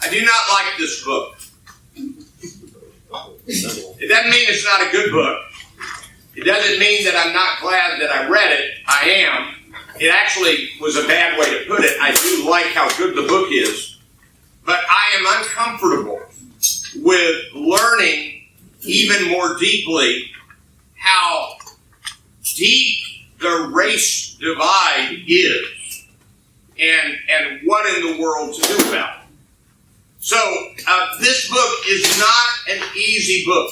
I do not like this book. It doesn't mean it's not a good book. It doesn't mean that I'm not glad that I read it. I am. It actually was a bad way to put it. I do like how good the book is. But I am uncomfortable with learning even more deeply how deep the race divide is and what in the world to do about it. So this book is not an easy book.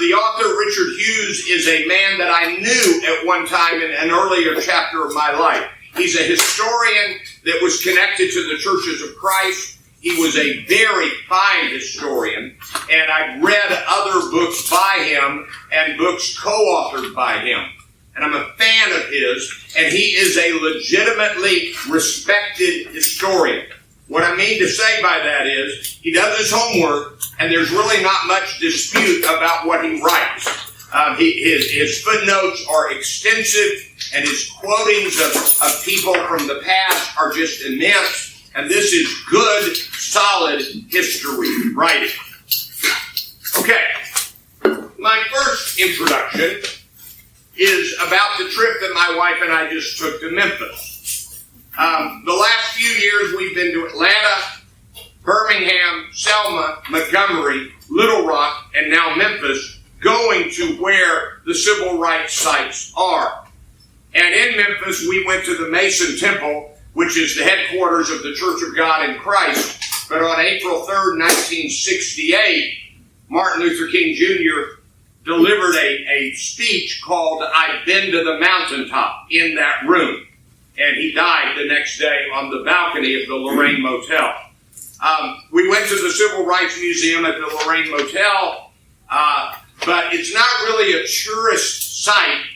The author, Richard Hughes, is a man that I knew at one time in an earlier chapter of my life. He's a historian that was connected to the Churches of Christ. He was a very fine historian, and I've read other books by him and books co-authored by him. And I'm a fan of his, and he is a legitimately respected historian. What I mean to say by that is, he does his homework, and there's really not much dispute about what he writes. His footnotes are extensive, and his quotings of people from the past are just immense, and this is good, solid history writing. Okay, my first introduction is about the trip that my wife and I just took to Memphis. The last few years we've been to Atlanta, Birmingham, Selma, Montgomery, Little Rock, and now Memphis, going to where the civil rights sites are. And in Memphis, we went to the Mason Temple, which is the headquarters of the Church of God in Christ. But on April 3rd, 1968, Martin Luther King Jr. delivered a speech called "I've Been to the Mountaintop" in that room. And he died the next day on the balcony of the Lorraine Motel. We went to the Civil Rights Museum at the Lorraine Motel, but it's not really a tourist site.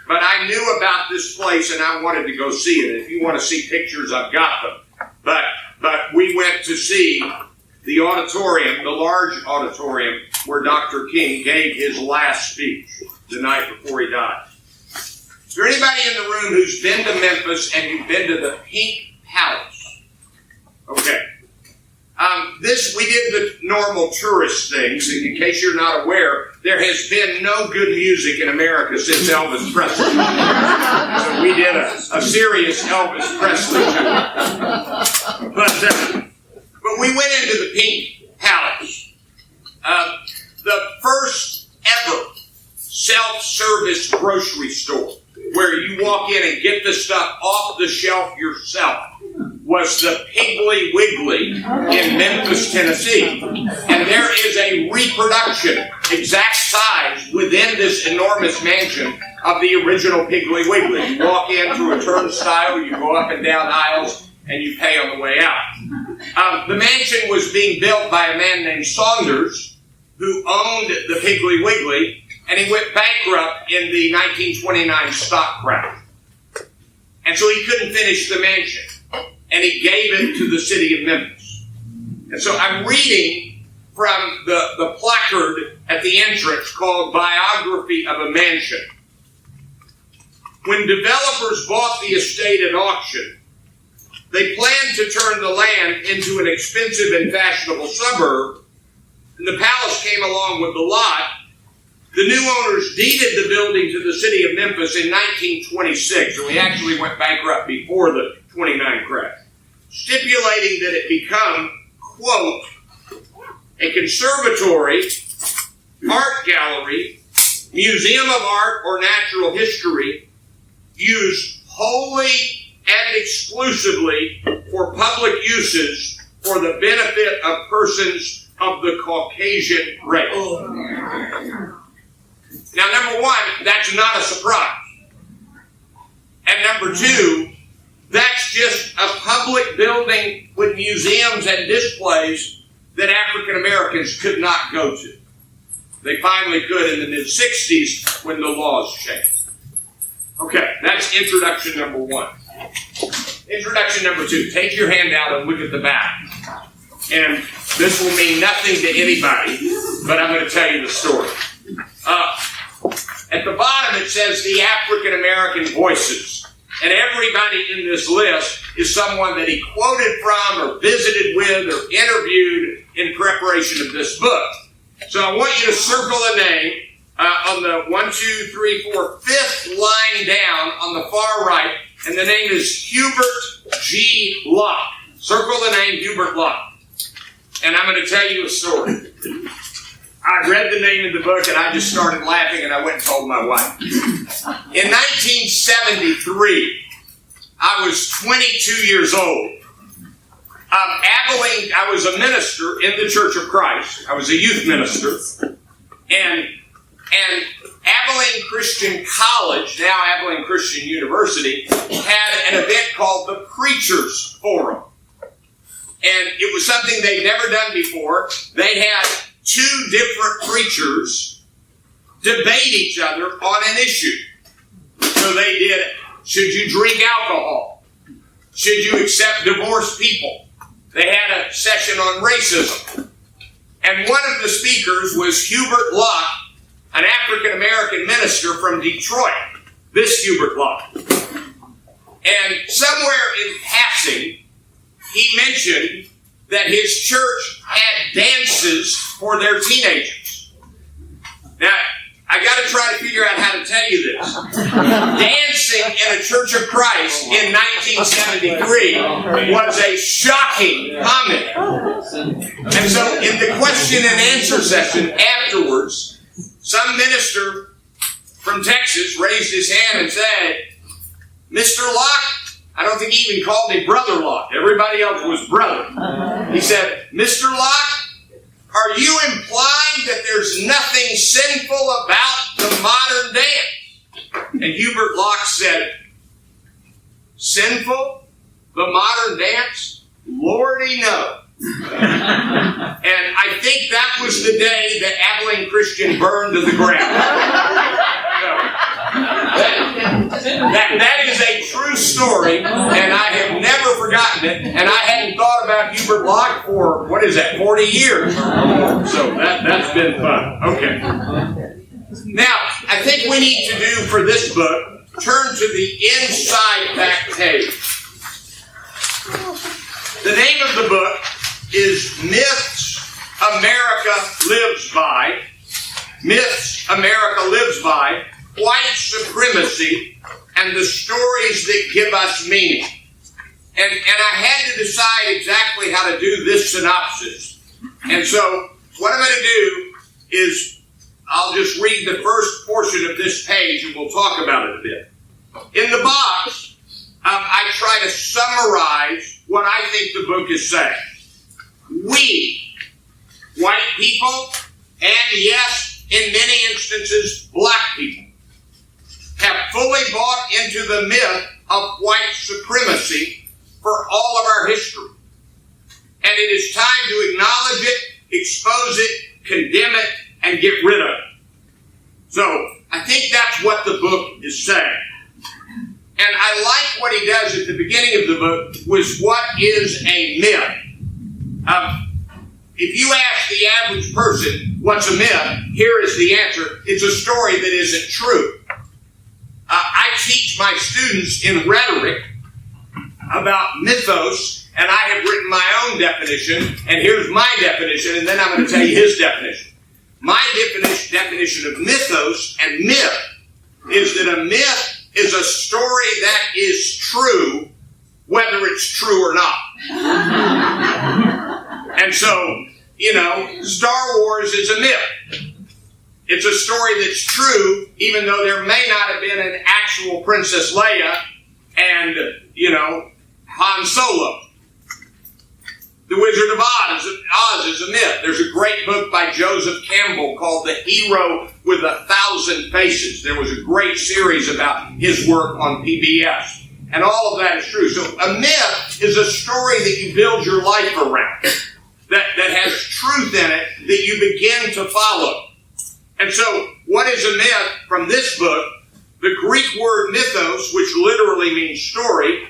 But I knew about this place and I wanted to go see it. If you want to see pictures, I've got them. But we went to see the auditorium, the large auditorium, where Dr. King gave his last speech the night before he died. Is there anybody in the room who's been to Memphis and you've been to the Pink Palace? Okay. We did the normal tourist things. In case you're not aware, there has been no good music in America since Elvis Presley. So we did a serious Elvis Presley tour. But we went into the Pink Palace. The first ever self-service grocery store where you walk in and get the stuff off the shelf yourself was the Piggly Wiggly in Memphis, Tennessee. And there is a reproduction, exact size, within this enormous mansion of the original Piggly Wiggly. You walk in through a turnstile, you go up and down aisles, and you pay on the way out. The mansion was being built by a man named Saunders, who owned the Piggly Wiggly, and he went bankrupt in the 1929 stock crash. And so he couldn't finish the mansion. And he gave it to the city of Memphis. And so I'm reading from the placard at the entrance called Biography of a Mansion. When developers bought the estate at auction, they planned to turn the land into an expensive and fashionable suburb, and the palace came along with the lot. The new owners deeded the building to the city of Memphis in 1926, and we actually went bankrupt before the 29 crash, stipulating that it become, quote, a conservatory, art gallery, museum of art or natural history, used wholly and exclusively for public uses for the benefit of persons of the Caucasian race. Now, number one, that's not a surprise. And number two, that's just a public building with museums and displays that African Americans could not go to. They finally could in the mid-60s when the laws changed. Okay, that's introduction number one. Introduction number two. Take your hand out and look at the back. And this will mean nothing to anybody, but I'm going to tell you the story. At the bottom it says the African American voices. And everybody in this list is someone that he quoted from or visited with or interviewed in preparation of this book. So I want you to circle a name on the 5th line down on the far right, and the name is Hubert G. Locke. Circle the name Hubert Locke. And I'm going to tell you a story. I read the name of the book and I just started laughing and I went and told my wife. In 1973, I was 22 years old. Abilene, I was a minister in the Church of Christ. I was a youth minister. And Abilene Christian College, now Abilene Christian University, had an event called the Preachers Forum. And it was something they'd never done before. They had 2 different preachers debate each other on an issue. So they did, should you drink alcohol? Should you accept divorced people? They had a session on racism. And one of the speakers was Hubert Locke, an African-American minister from Detroit. This Hubert Locke. And somewhere in passing, he mentioned that his church had dances for their teenagers. Now, I got to try to figure out how to tell you this. Dancing in a Church of Christ in 1973 was a shocking comment. And so in the question and answer session afterwards, some minister from Texas raised his hand and said, Mr. Locke, I don't think he even called me Brother Locke. Everybody else was brother. He said, Mr. Locke, are you implying that there's nothing sinful about the modern dance? And Hubert Locke said, sinful? The modern dance? Lordy no. And I think that was the day that Abilene Christian burned to the ground. That is a true story, and I have never forgotten it, and I hadn't thought about Hubert Locke for, 40 years. So that's been fun. Okay. Now, I think we need to do for this book, turn to the inside back page. The name of the book is Myths America Lives By. Myths America Lives By. White Supremacy and the Stories That Give Us Meaning. And I had to decide exactly how to do this synopsis. And so what I'm going to do is I'll just read the first portion of this page and we'll talk about it a bit. In the box, I try to summarize what I think the book is saying. We, white people, and yes, in many instances, black people, have fully bought into the myth of white supremacy for all of our history. And it is time to acknowledge it, expose it, condemn it, and get rid of it. So, I think that's what the book is saying. And I like what he does at the beginning of the book, was what is a myth? If you ask the average person, what's a myth? Here is the answer. It's a story that isn't true. I teach my students in rhetoric about mythos, and I have written my own definition, and here's my definition, and then I'm going to tell you his definition. My definition of mythos and myth is that a myth is a story that is true, whether it's true or not. And so, Star Wars is a myth. It's a story that's true, even though there may not have been an actual Princess Leia and, Han Solo. The Wizard of Oz is a myth. There's a great book by Joseph Campbell called The Hero with 1,000 Faces. There was a great series about his work on PBS. And all of that is true. So a myth is a story that you build your life around, that has truth in it that you begin to follow. And so, what is a myth from this book? The Greek word mythos, which literally means story,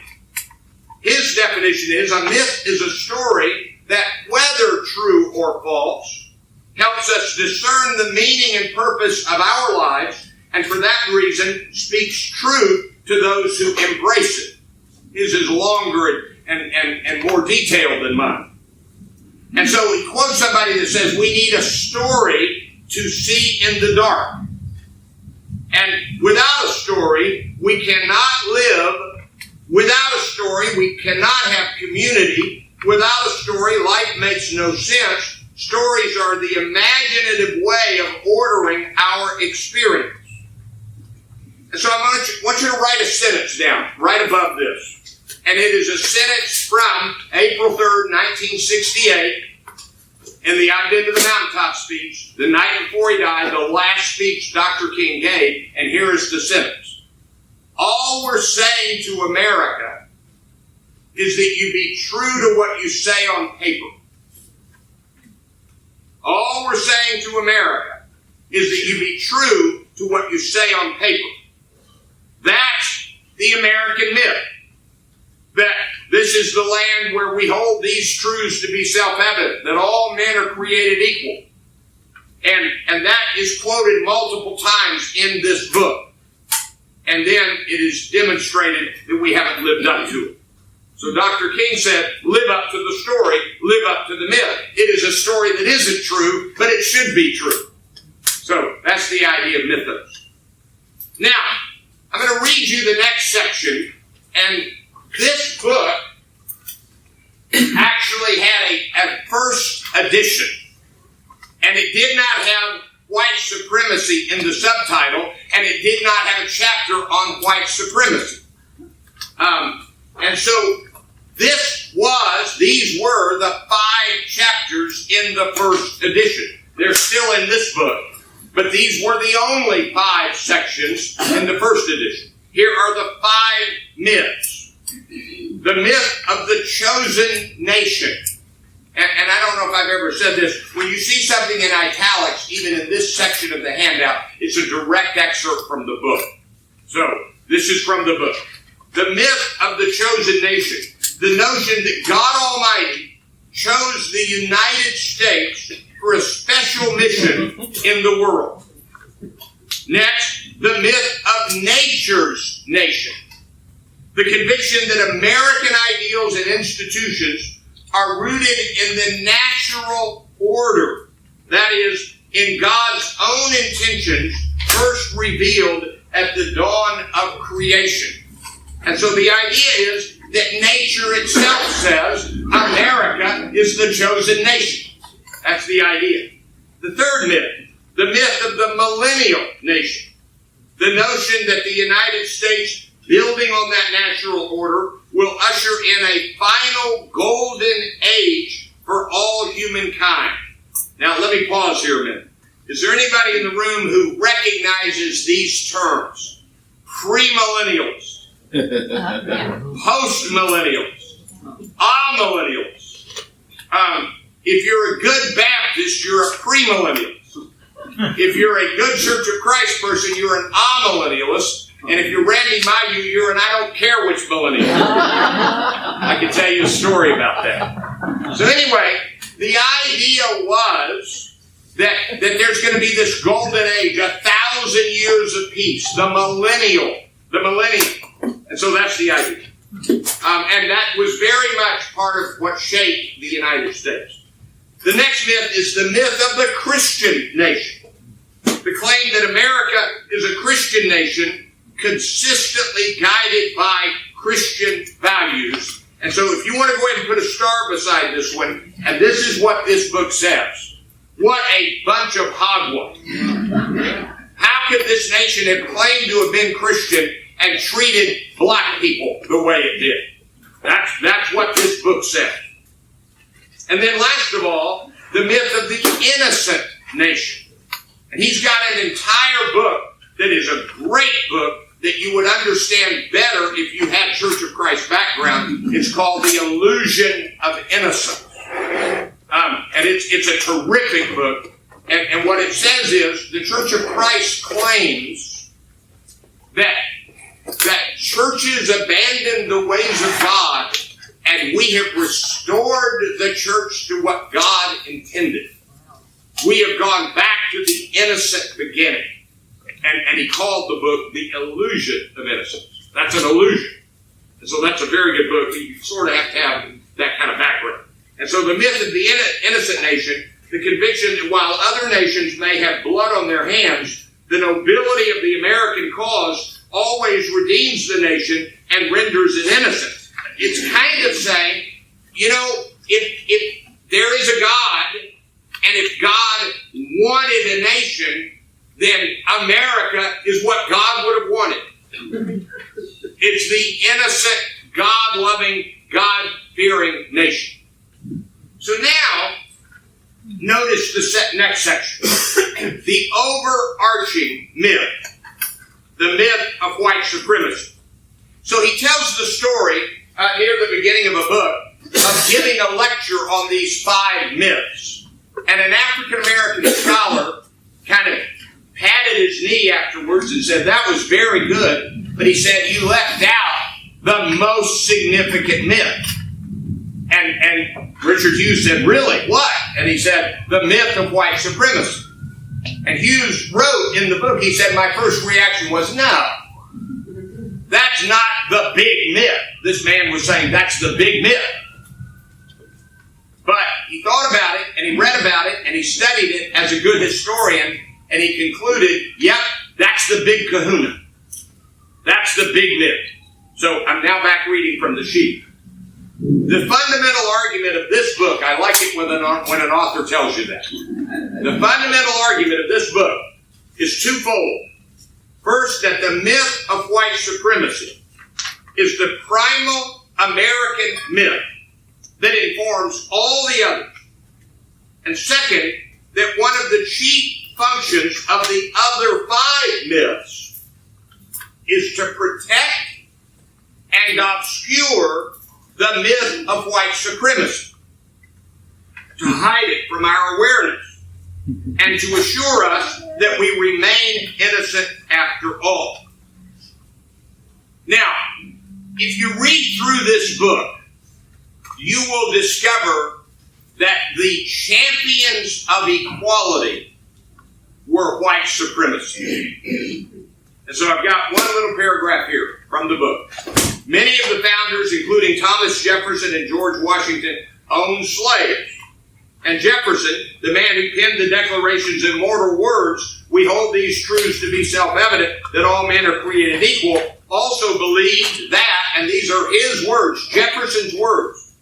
his definition is, a myth is a story that, whether true or false, helps us discern the meaning and purpose of our lives, and for that reason speaks truth to those who embrace it. His is longer and more detailed than mine. And so he quotes somebody that says, we need a story to see in the dark. And without a story, we cannot live. Without a story, we cannot have community. Without a story, life makes no sense. Stories are the imaginative way of ordering our experience. And so I want you to write a sentence down right above this. And it is a sentence from April 3rd, 1968, in the I've Been to the Mountaintop speech, the night before he died, the last speech Dr. King gave, and here is the sentence. All we're saying to America is that you be true to what you say on paper. All we're saying to America is that you be true to what you say on paper. That's the American myth. That this is the land where we hold these truths to be self-evident, that all men are created equal. And that is quoted multiple times in this book. And then it is demonstrated that we haven't lived up to it. So Dr. King said, live up to the story, live up to the myth. It is a story that isn't true, but it should be true. So that's the idea of mythos. Now, I'm going to read you the next section, and this book actually had a first edition, and it did not have white supremacy in the subtitle, and it did not have a chapter on white supremacy. And so these were the 5 chapters in the first edition. They're still in this book, but these were the only 5 sections in the first edition. Here are the 5 myths. The myth of the chosen nation. And I don't know if I've ever said this. When you see something in italics, even in this section of the handout, it's a direct excerpt from the book. So, this is from the book. The myth of the chosen nation. The notion that God Almighty chose the United States for a special mission in the world. Next, the myth of nature's nation. The conviction that American ideals and institutions are rooted in the natural order. That is, in God's own intentions, first revealed at the dawn of creation. And so the idea is that nature itself says America is the chosen nation. That's the idea. The third myth, the myth of the millennial nation. The notion that the United States, building on that natural order, will usher in a final golden age for all humankind. Now, let me pause here a minute. Is there anybody in the room who recognizes these terms? Premillennials, post-millennials, amillennials. If you're a good Baptist, you're a premillennial. If you're a good Church of Christ person, you're an amillennialist. And if you're Randy Mayu, you're an I don't care which millennial. I can tell you a story about that. So anyway, the idea was that there's going to be this golden age, 1,000 years of peace, the millennium. And so that's the idea. And that was very much part of what shaped the United States. The next myth is the myth of the Christian nation. The claim that America is a Christian nation consistently guided by Christian values. And so if you want to go ahead and put a star beside this one, and this is what this book says. What a bunch of hogwash. How could this nation have claimed to have been Christian and treated black people the way it did? That's what this book says. And then last of all, the myth of the innocent nation. And he's got an entire book that is a great book that you would understand better if you had Church of Christ background. It's called The Illusion of Innocence. And it's a terrific book. And what it says is, the Church of Christ claims that churches abandon the ways of God, and we have restored the church to what God intended. We have gone back to the innocent beginning. And he called the book The Illusion of Innocence. That's an illusion. And so that's a very good book. You sort of have to have that kind of background. And so the myth of the innocent nation, the conviction that while other nations may have blood on their hands, the nobility of the American cause always redeems the nation and renders it innocent. It's kind of saying, if there is a God, and if God wanted a nation, then America is what God would have wanted. It's the innocent, God-loving, God-fearing nation. So now, notice the next section. The overarching myth. The myth of white supremacy. So he tells the story near the beginning of a book of giving a lecture on these 5 myths. And an African-American scholar kind of patted his knee afterwards and said, that was very good, but he said, you left out the most significant myth. And Richard Hughes said, really? What? And he said, the myth of white supremacy. And Hughes wrote in the book, he said, my first reaction was, no, that's not the big myth. This man was saying, that's the big myth. But he thought about it, and he read about it, and he studied it as a good historian, and he concluded, yep, that's the big kahuna. That's the big myth. So I'm now back reading from the sheet. The fundamental argument of this book, I like it when an author tells you that. The fundamental argument of this book is twofold. First, that the myth of white supremacy is the primal American myth that informs all the others. And second, that one of the chief functions of the other 5 myths is to protect and obscure the myth of white supremacy, to hide it from our awareness, and to assure us that we remain innocent after all. Now, if you read through this book, you will discover that the champions of equality were white supremacy. And so I've got one little paragraph here from the book. Many of the founders, including Thomas Jefferson and George Washington, owned slaves. And Jefferson, the man who penned the Declaration's immortal words, we hold these truths to be self-evident, that all men are created equal, also believed that, and these are his words, Jefferson's words,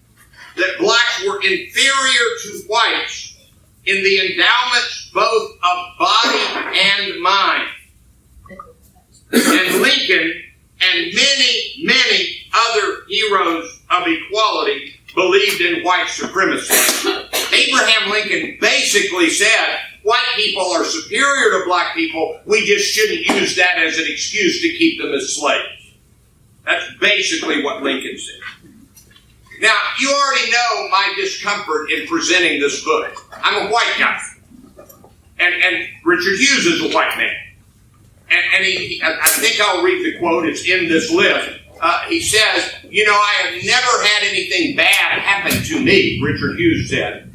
that blacks were inferior to whites in the endowments both of body and mind. And Lincoln and many, many other heroes of equality believed in white supremacy. Abraham Lincoln basically said, white people are superior to black people, we just shouldn't use that as an excuse to keep them as slaves. That's basically what Lincoln said. Now, you already know my discomfort in presenting this book. I'm a white guy. And Richard Hughes is a white man. And I think I'll read the quote, it's in this list. He says, I have never had anything bad happen to me, Richard Hughes said,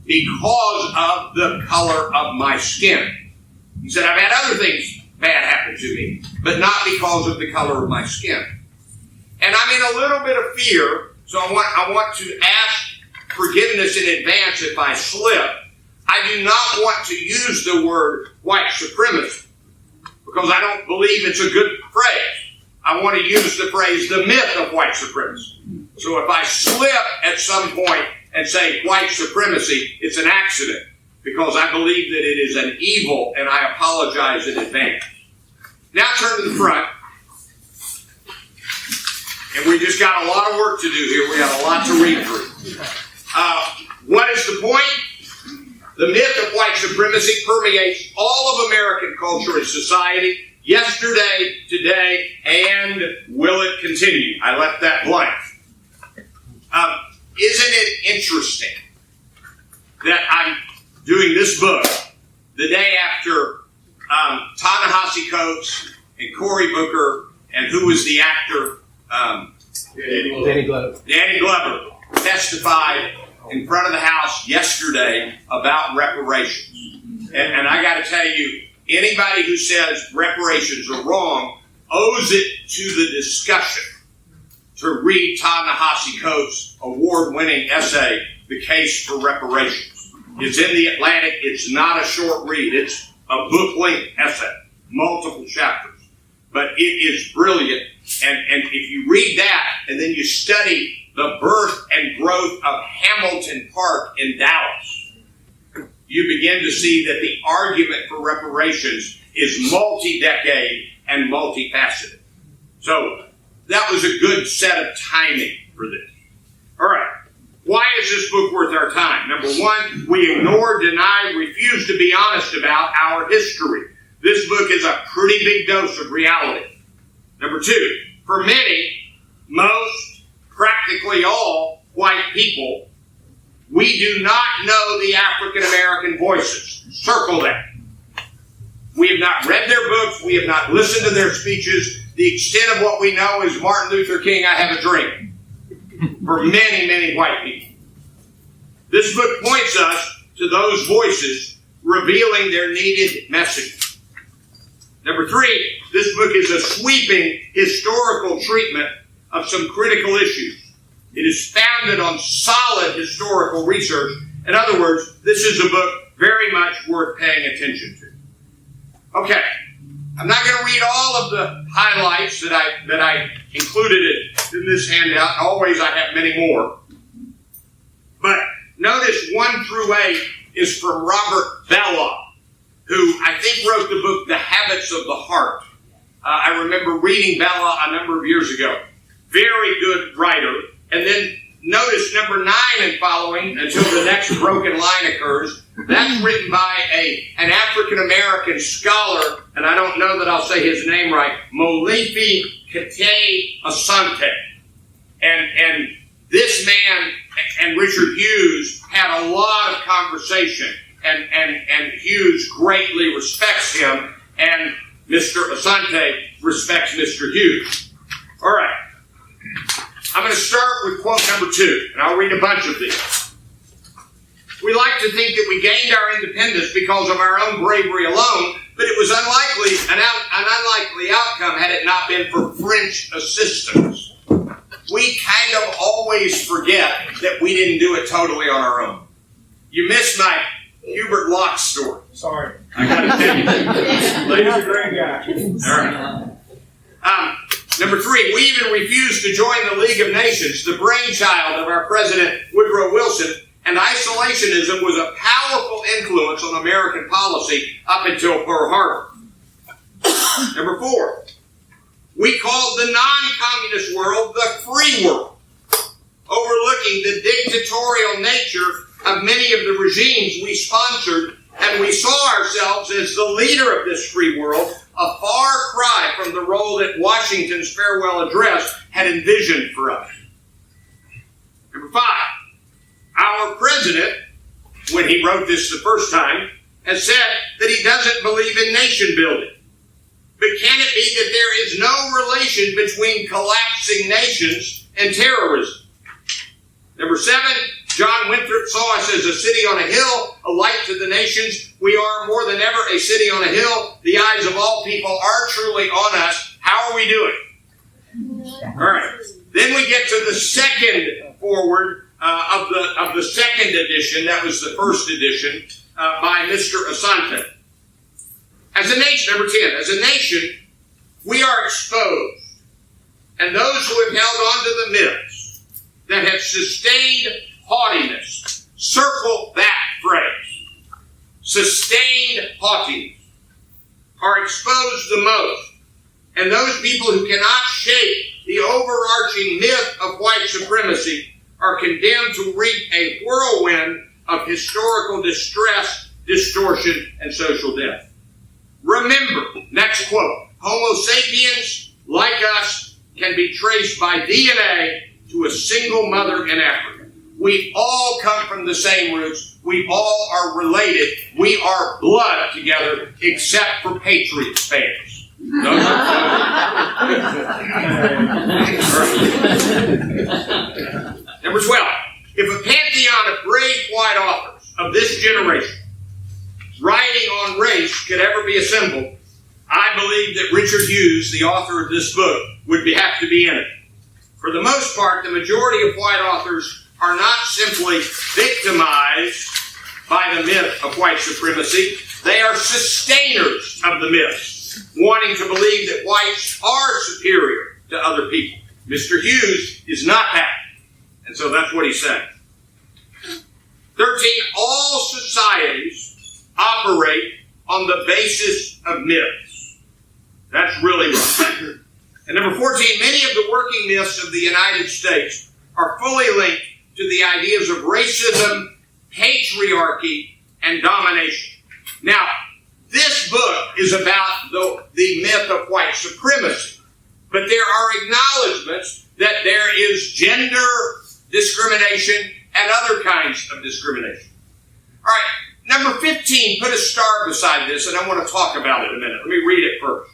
because of the color of my skin. He said, I've had other things bad happen to me, but not because of the color of my skin. And I'm in a little bit of fear, so I want to ask forgiveness in advance if I slip. I do not want to use the word white supremacy, because I don't believe it's a good phrase. I want to use the phrase, the myth of white supremacy. So if I slip at some point and say white supremacy, it's an accident, because I believe that it is an evil, and I apologize in advance. Now turn to the front. And we just got a lot of work to do here. We got a lot to read through. What is the point? The myth of white supremacy permeates all of American culture and society, yesterday, today, and will it continue? I left that blank. Isn't it interesting that I'm doing this book the day after Ta-Nehisi Coates and Cory Booker, and who was the actor? Danny Glover testified in front of the House yesterday about reparations. And I got to tell you, anybody who says reparations are wrong owes it to the discussion to read Ta-Nehisi Coates' award-winning essay, The Case for Reparations. It's in the Atlantic. It's not a short read. It's a book-length essay, multiple chapters. But it is brilliant. And if you read that and then you study the birth and growth of Hamilton Park in Dallas, you begin to see that the argument for reparations is multi-decade and multifaceted. So that was a good set of timing for this. All right. Why is this book worth our time? Number one, we ignore, deny, refuse to be honest about our history. This book is a pretty big dose of reality. Number two, for many, most, practically all white people, we do not know the African American voices. Circle that. We have not read their books. We have not listened to their speeches. The extent of what we know is Martin Luther King, I have a dream. For many, many white people. This book points us to those voices revealing their needed message. Number three, this book is a sweeping historical treatment of some critical issues. It is founded on solid historical research. In other words, this is a book very much worth paying attention to. Okay, I'm not going to read all of the highlights that I included in this handout. Always I have many more. But notice 1 through 8 is from Robert Bellah, who I think wrote the book The Habits of the Heart. I remember reading Bellah a number of years ago. Very good writer. And then notice number 9 and following, until the next broken line occurs. That's written by an African-American scholar, and I don't know that I'll say his name right, Molefi Kete Asante. And this man and Richard Hughes had a lot of conversation, and Hughes greatly respects him, and Mr. Asante respects Mr. Hughes. All right. I'm going to start with quote number 2, and I'll read a bunch of these. We like to think that we gained our independence because of our own bravery alone, but it was an unlikely outcome had it not been for French assistance. We kind of always forget that we didn't do it totally on our own. You missed my Hubert Locke story. Sorry. I got to tell you. He's a great guy. All right. Number 3, we even refused to join the League of Nations, the brainchild of our President Woodrow Wilson, and isolationism was a powerful influence on American policy up until Pearl Harbor. Number 4, we called the non-communist world the free world, overlooking the dictatorial nature of many of the regimes we sponsored, and we saw ourselves as the leader of this free world, a far cry from the role that Washington's farewell address had envisioned for us. Number 5, our president, when he wrote this the first time, has said that he doesn't believe in nation building. But can it be that there is no relation between collapsing nations and terrorism? Number 7, John Winthrop saw us as a city on a hill, a light to the nations. We are more than ever a city on a hill. The eyes of all people are truly on us. How are we doing? All right. Then we get to the second forward of the second edition. That was the first edition by Mr. Asante. As a nation, number 10, as a nation, we are exposed. And those who have held on to the myths that have sustained haughtiness, circle that phrase. Sustained haughtiness are exposed the most. And those people who cannot shake the overarching myth of white supremacy are condemned to reap a whirlwind of historical distress, distortion, and social death. Remember, next quote, Homo sapiens, like us, can be traced by DNA to a single mother in Africa. We all come from the same roots. We all are related. We are blood together, except for Patriots fans. Those are Number 12. If a pantheon of great white authors of this generation writing on race could ever be assembled, I I believe that Richard Hughes, the author of this book, would have to be in it. For the most part, the majority of white authors are not simply victimized by the myth of white supremacy. They are sustainers of the myth, wanting to believe that whites are superior to other people. Mr. Hughes is not that. And so that's what he's saying. 13, all societies operate on the basis of myths. That's really right. And number 14, many of the working myths of the United States are fully linked to the ideas of racism, patriarchy, and domination. Now, this book is about the myth of white supremacy, but there are acknowledgments that there is gender discrimination and other kinds of discrimination. All right, number 15, put a star beside this, and I want to talk about it in a minute. Let me read it first.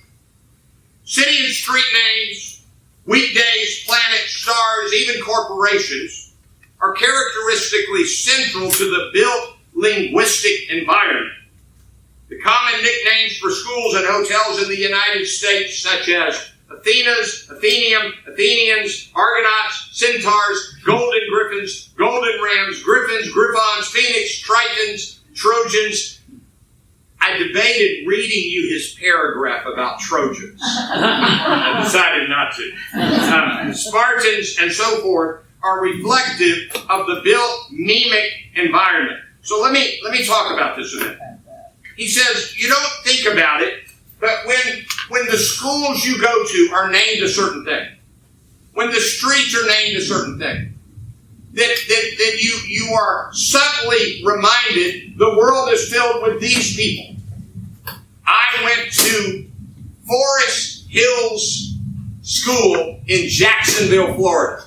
City and street names, weekdays, planets, stars, even corporations are characteristically central to the built linguistic environment. The common nicknames for schools and hotels in the United States, such as Athenas, Athenium, Athenians, Argonauts, Centaurs, Golden Griffins, Golden Rams, Griffins, Griffons, Phoenix, Tritons, Trojans. I debated reading you his paragraph about Trojans. I decided not to. Spartans and so forth are reflective of the built mimic environment. So let me talk about this a minute. He says, you don't think about it, but when the schools you go to are named a certain thing, when the streets are named a certain thing, that you are subtly reminded the world is filled with these people. I went to Forest Hills School in Jacksonville, Florida,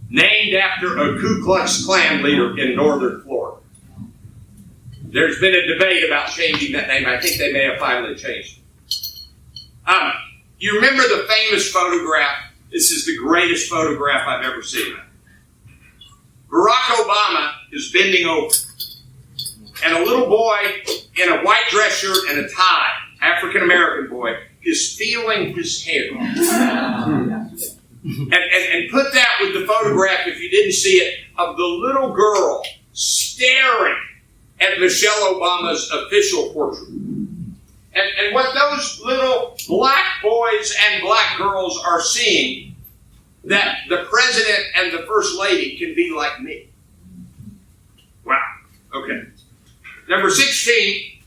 named after a Ku Klux Klan leader in northern Florida. There's been a debate about changing that name. I think they may have finally changed it. You remember the famous photograph? This is the greatest photograph I've ever seen. Barack Obama is bending over, and a little boy in a white dress shirt and a tie, African-American boy, is feeling his hair. And put that with the photograph, if you didn't see it, of the little girl staring at Michelle Obama's official portrait. And what those little black boys and black girls are seeing, that the president and the first lady can be like me. Wow. Okay. Number 16,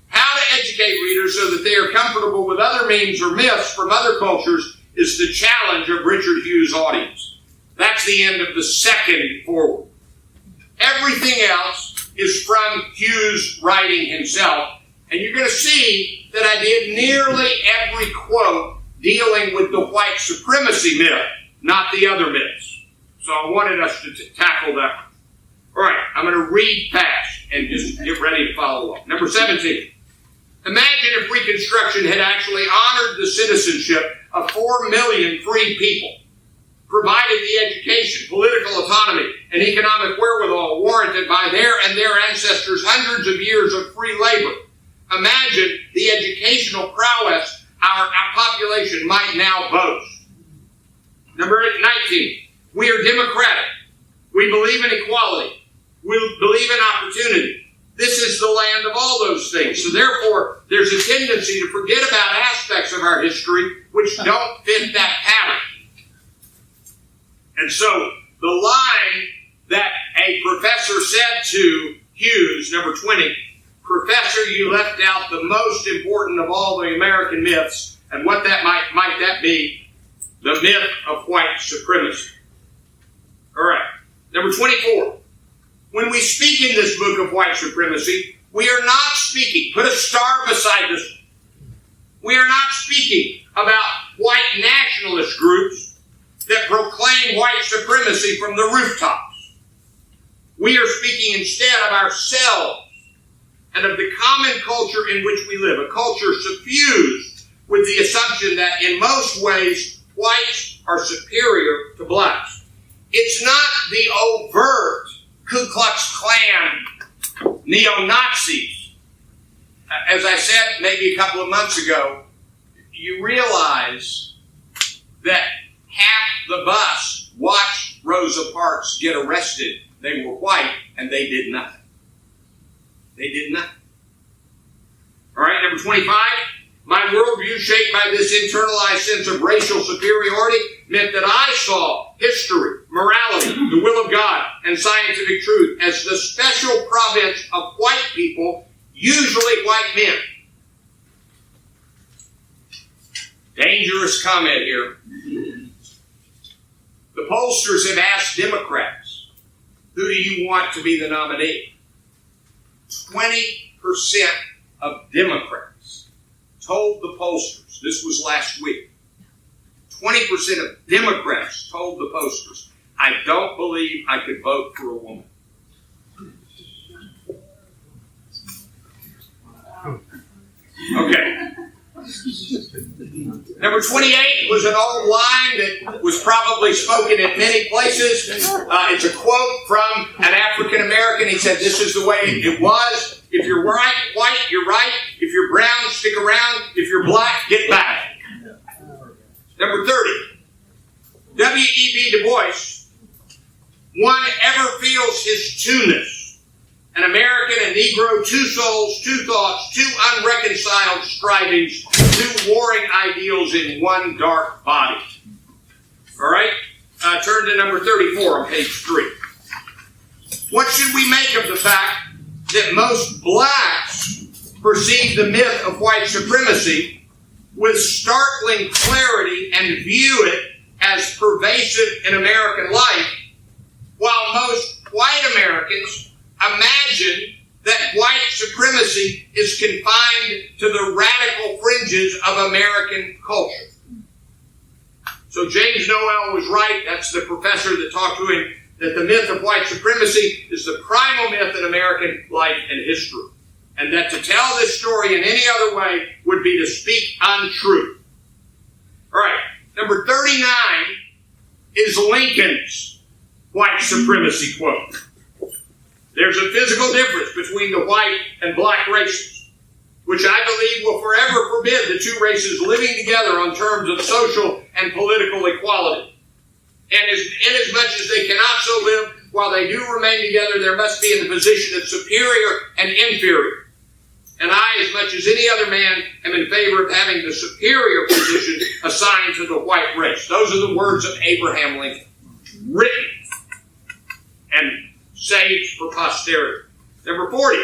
how to educate readers so that they are comfortable with other memes or myths from other cultures is the challenge of Richard Hughes' audience. That's the end of the second foreword. Everything else is from Hughes' writing himself, and you're going to see that I did nearly every quote dealing with the white supremacy myth, not the other myths. So I wanted us to tackle that one. All right, I'm going to read fast and just get ready to follow along. Number 17. Imagine if Reconstruction had actually honored the citizenship of 4 million free people, provided the education, political autonomy, and economic wherewithal warranted by their and their ancestors' hundreds of years of free labor. Imagine the educational prowess our population might now boast. Number 19. We are democratic. We believe in equality. We believe in opportunity. This is the land of all those things. So therefore, there's a tendency to forget about aspects of our history which don't fit that pattern. And so the line that a professor said to Hughes, number 20, Professor, you left out the most important of all the American myths, and what that might that be? The myth of white supremacy. All right. Number 24. When we speak in this book of white supremacy, we are not speaking, put a star beside this one. We are not speaking about white nationalist groups that proclaim white supremacy from the rooftops. We are speaking instead of ourselves and of the common culture in which we live, a culture suffused with the assumption that in most ways whites are superior to blacks. It's not the overt Ku Klux Klan neo-Nazis. As I said maybe a couple of months ago, you realize that half the bus watched Rosa Parks get arrested. They were white, and they did nothing. They did nothing. All right, number 25. My worldview, shaped by this internalized sense of racial superiority, meant that I saw history, morality, the will of God, and scientific truth as the special province of white people, usually white men. Dangerous comment here. The pollsters have asked Democrats, who do you want to be the nominee? 20% of Democrats told the pollsters, this was last week, 20% of Democrats told the pollsters, I don't believe I could vote for a woman. Okay. Number 28 was an old line that was probably spoken in many places. It's a quote from an African American. He said, this is the way it was. If you're white, you're right. If you're brown, stick around. If you're black, get back. Number 30. W.E.B. Du Bois. One ever feels his two-ness. An American, a Negro, two souls, two thoughts, two unreconciled strivings, two warring ideals in one dark body. All right? Turn to number 34 on page 3. What should we make of the fact that most blacks perceive the myth of white supremacy with startling clarity and view it as pervasive in American life, while most white Americans imagine that white supremacy is confined to the radical fringes of American culture? So James Noel was right. That's the professor that talked to him, that the myth of white supremacy is the primal myth in American life and history. And that to tell this story in any other way would be to speak untruth. All right. Number 39 is Lincoln's white supremacy quote. There's a physical difference between the white and black races, which I believe will forever forbid the two races living together on terms of social and political equality. And inasmuch as they cannot so live, while they do remain together, there must be in the position of superior and inferior. And I, as much as any other man, am in favor of having the superior position assigned to the white race. Those are the words of Abraham Lincoln, written and saved for posterity. Number 40,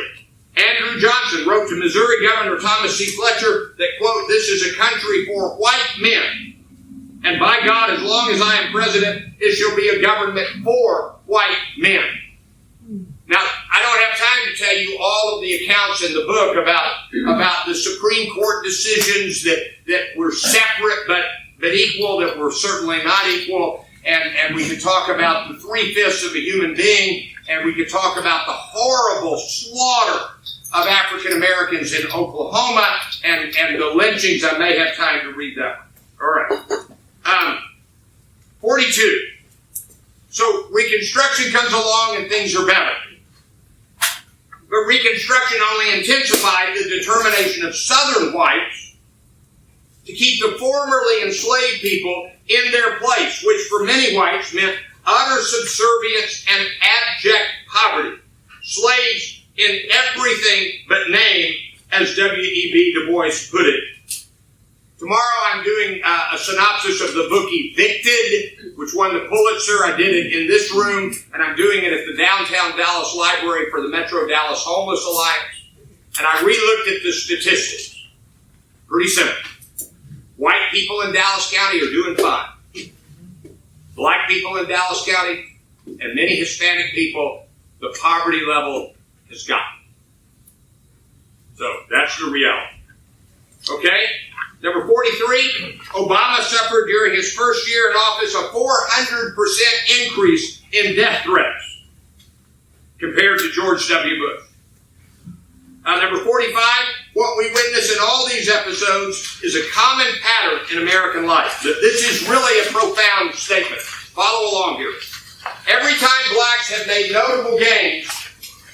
Andrew Johnson wrote to Missouri Governor Thomas C. Fletcher that, quote, this is a country for white men. And by God, as long as I am president, it shall be a government for white men. Now, I don't have time to tell you all of the accounts in the book about the Supreme Court decisions that were separate but equal, that were certainly not equal. And we could talk about the 3/5 of a human being, and we could talk about the horrible slaughter of African Americans in Oklahoma and the lynchings. I may have time to read that one. All right. 42. So Reconstruction comes along and things are better. But Reconstruction only intensified the determination of Southern whites to keep the formerly enslaved people in their place, which for many whites meant utter subservience and abject poverty. Slaves in everything but name, as W.E.B. Du Bois put it. Tomorrow I'm doing a synopsis of the book Evicted, which won the Pulitzer. I did it in this room, and I'm doing it at the Downtown Dallas Library for the Metro Dallas Homeless Alliance. And I re-looked at the statistics. Pretty simple. White people in Dallas County are doing fine. Black people in Dallas County and many Hispanic people, the poverty level has gotten. So that's the reality. Okay? Number 43, Obama suffered during his first year in office a 400% increase in death threats compared to George W. Bush. Number 45, what we witness in all these episodes is a common pattern in American life. This is really a profound statement. Follow along here. Every time blacks have made notable gains,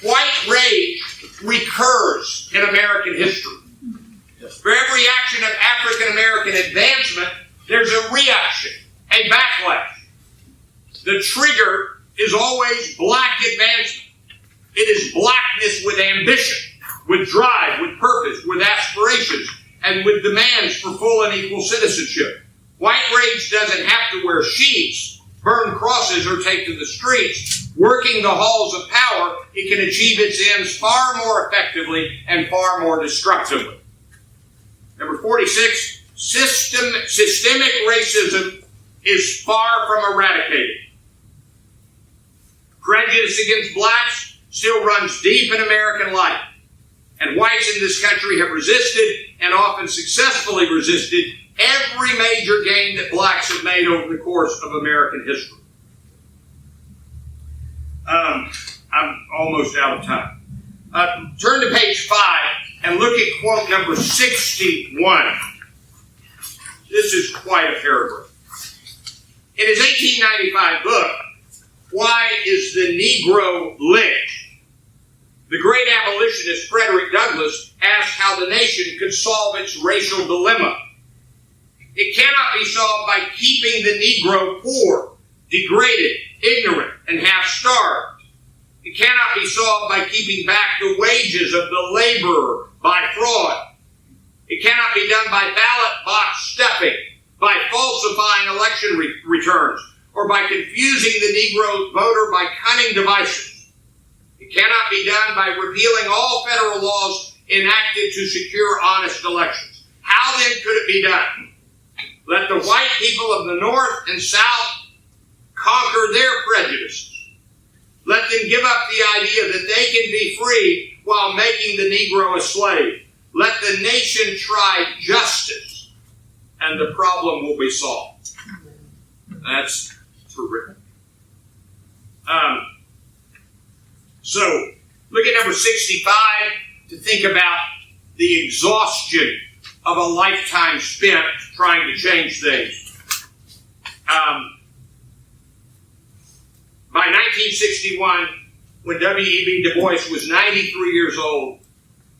white rage recurs in American history. For every action of African American advancement, there's a reaction, a backlash. The trigger is always black advancement. It is blackness with ambition, with drive, with purpose, with aspirations, and with demands for full and equal citizenship. White rage doesn't have to wear sheets, burn crosses, or take to the streets. Working the halls of power, it can achieve its ends far more effectively and far more destructively. Number 46, systemic racism is far from eradicated. Prejudice against blacks still runs deep in American life, and whites in this country have resisted, and often successfully resisted, every major gain that blacks have made over the course of American history. I'm almost out of time. Turn to page 5 and look at quote number 61. This is quite a paragraph. In his 1895 book, Why is the Negro Lynched?, the great abolitionist Frederick Douglass asked how the nation could solve its racial dilemma. It cannot be solved by keeping the Negro poor, degraded, ignorant, and half-starved. It cannot be solved by keeping back the wages of the laborer by fraud. It cannot be done by ballot box stuffing, by falsifying election returns, or by confusing the Negro voter by cunning devices. It cannot be done by repealing all federal laws enacted to secure honest elections. How then could it be done? Let the white people of the North and South conquer their prejudices. Let them give up the idea that they can be free while making the Negro a slave. Let the nation try justice, and the problem will be solved. That's terrific. So, look at number 65 to think about the exhaustion of a lifetime spent trying to change things. By 1961, when W.E.B. Du Bois was 93 years old,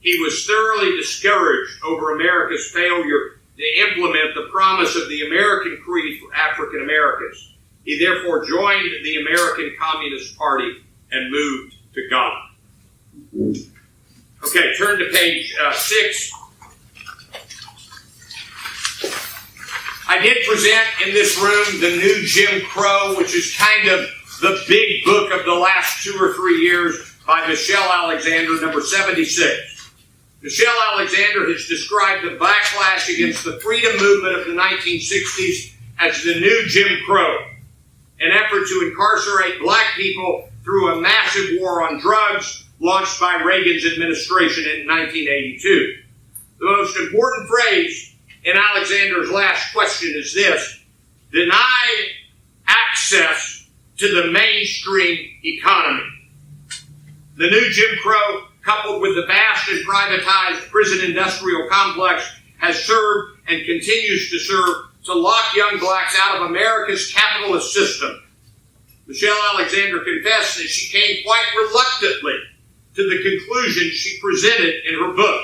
he was thoroughly discouraged over America's failure to implement the promise of the American Creed for African Americans. He therefore joined the American Communist Party and moved to Ghana. Okay, turn to page 6. I did present in this room the new Jim Crow, which is kind of the big book of the last 2 or 3 years by Michelle Alexander, number 76. Michelle Alexander has described the backlash against the freedom movement of the 1960s as the new Jim Crow, an effort to incarcerate black people through a massive war on drugs launched by Reagan's administration in 1982. The most important phrase in Alexander's last question is this: denied access to the mainstream economy. The new Jim Crow, coupled with the vast and privatized prison industrial complex, has served and continues to serve to lock young blacks out of America's capitalist system. Michelle Alexander confessed that she came quite reluctantly to the conclusion she presented in her book.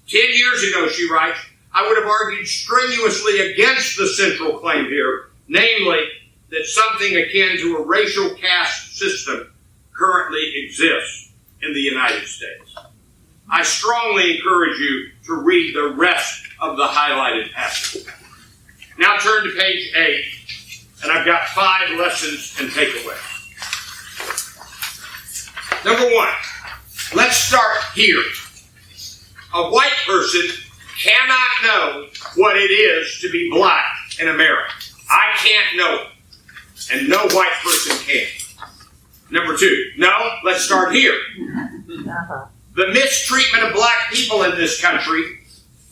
10 years ago, she writes, I would have argued strenuously against the central claim here, namely that something akin to a racial caste system currently exists in the United States. I strongly encourage you to read the rest of the highlighted passage. Now turn to page 8, and I've got 5 lessons and takeaways. Number 1, let's start here. A white person cannot know what it is to be black in America. I can't know it, and no white person can. Number 2, no, let's start here. The mistreatment of black people in this country,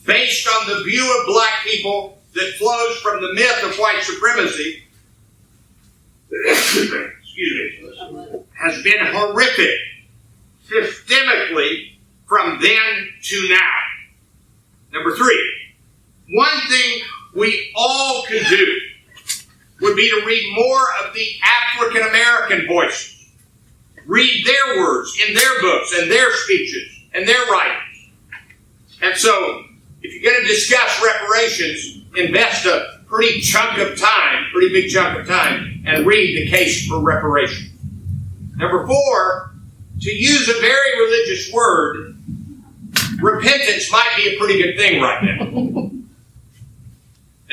based on the view of black people that flows from the myth of white supremacy, has been horrific, systemically, from then to now. Number 3, one thing we all could do would be to read more of the African American voices. Read their words in their books and their speeches and their writings. And so, if you're going to discuss reparations, invest a pretty big chunk of time, and read the case for reparation. Number 4, to use a very religious word, repentance might be a pretty good thing right now. And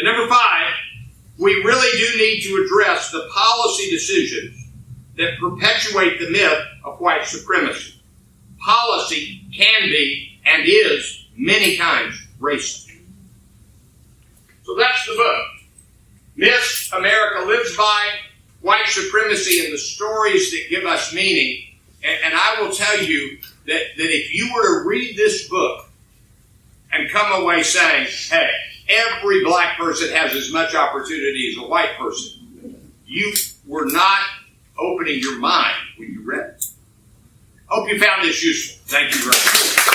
number 5, we really do need to address the policy decisions that perpetuate the myth of white supremacy. Policy can be and is many times racist. So that's the book. Myths America Lives By, White Supremacy and the Stories That Give Us Meaning. And I will tell you that if you were to read this book and come away saying, hey, every black person has as much opportunity as a white person, you were not opening your mind when you read it. Hope you found this useful. Thank you very much.